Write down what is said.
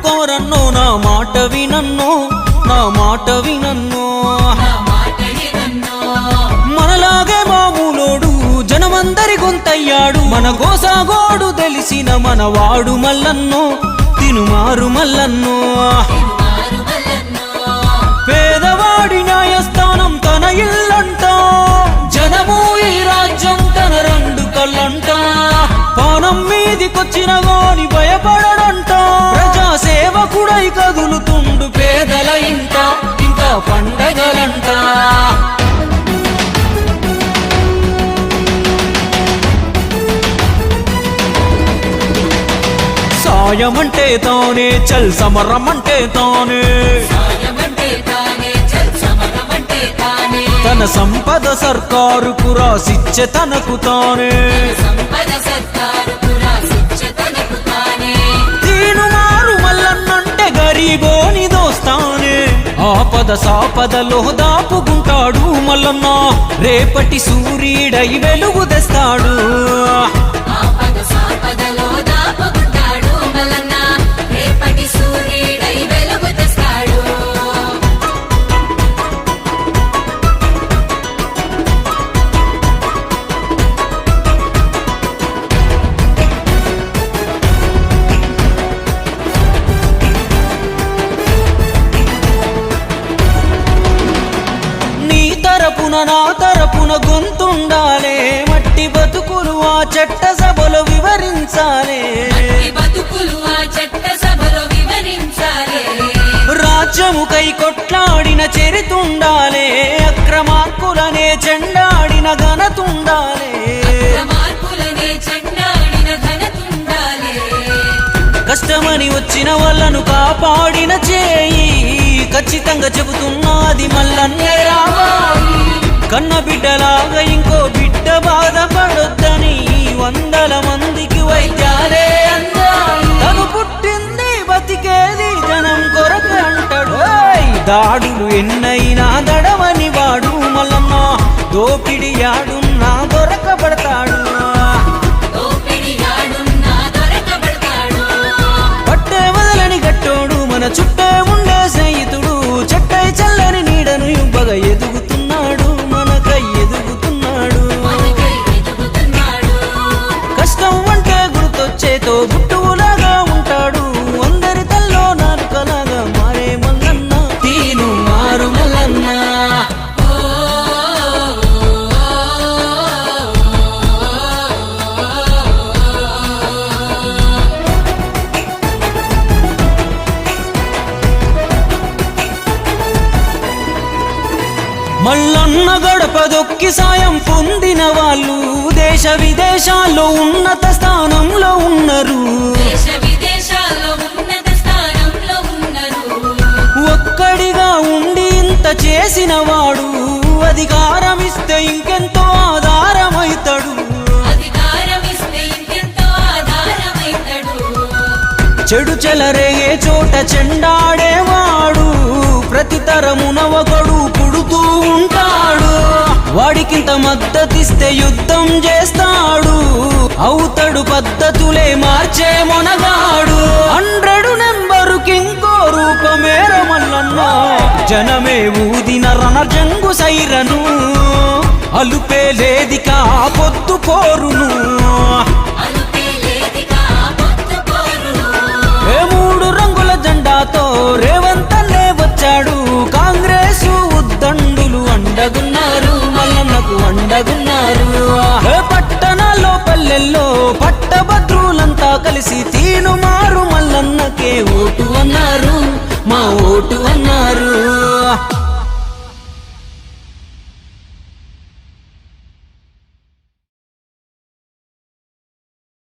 ముట్టుకోరన్నో నా మాట వినన్నో నా మాట వినన్నో మనలాగే మామూలోడు జనమందరి గొంతయ్యాడు మన గోసాగోడు తెలిసిన మనవాడు మల్లన్నో తినుమారు మల్లన్నో పేదవాడి న్యాయస్థానం తన ఇల్లంట జనము ఈ రాజ్యం తన రెండు కళ్ళంట పానం మీదికొచ్చిన గాని భయపడడంట ప్రజాసేవకుడై కదులుతుండు పేదల ఇంట ఇంకా పండగలంట సాయమంటే తానే చల్ సమరమంటే తానే తన సంపద సర్కారుకు రాసిచ్చే తనకు తానే తీనుమారు మల్లన్నంటే గరీబోని దోస్తానే ఆపద సాపదలో దాపుకుంటాడు మల్లన్న రేపటి సూర్యుడై వెలుగు తెస్తాడు నా తరపున గొంతుండాలే మట్టి బతుకులు ఆ చట్ట సభలో వివరించాలే రాజ్యముకై కొట్లాడిన చరితుండాలే అక్రమార్కులనే చెండాడిన ఘనతుండాలే కష్టమని వచ్చిన వాళ్ళను కాపాడిన చేయి ఖచ్చితంగా చెబుతున్నది మల్లన్నే రావాలి కన్న బిడ్డలాగా ఇంకో బిడ్డ బాధపడొద్దని వందల మందికి వైద్యాలే అందాలి తను పుట్టింది బతికేది జనం కొరకు అంటాడు దాడులు ఎన్నైనా దడవని వాడు మల్లన్న దోపిడి యాడున్నా దొరకబడతాడు పట్టే వదలని గట్టోడు మన చుట్టే ఉండే స్నేహితుడు చెట్టై చల్లని నీడను ఇవ్వగా ఎదుగుతున్నాడు మనకై ఎదుగుతున్నాడు కష్టం అంటే గుర్తొచ్చేతో గుట్టులాగా ఉంటాడు అందరి తల్లో నాలుకలాగా మారే మల్లన్న తీను మారు మల్లన్న మల్లన్న గడపదొక్కి సాయం పొందిన వాళ్ళు దేశ విదేశాల్లో ఉన్నత స్థానంలో ఉన్నారు ఒక్కడిగా ఉండి ఇంత చేసిన వాడు అధికారం ఇస్తే ఇంకెంతో ఆధారమైతాడు చెడు చెలరేగే చోట చెండాడేవాడు ప్రతి తరమున ఒకడు పుడుతూ ఉంటాడు వాడికింత మద్దతిస్తే యుద్ధం చేస్తాడు అవుతాడు పద్ధతులే మార్చే మొనగాడు 100 నెంబరుకి ఇంకో రూపమేర మల్లన్న జనమే ఊదిన రణజంగు సైరను అలుపే లేదిక పొద్దు పోరును జెండాతో రేవంతన్నే వచ్చాడు కాంగ్రెస్ ఉద్దండులు అండగున్నారు మల్లన్నకు అండగున్నారు పట్టణాల్లో పల్లెల్లో పట్టభద్రులంతా కలిసి తీనుమారు మల్లన్నకే ఓటు అన్నారు మా ఓటు అన్నారు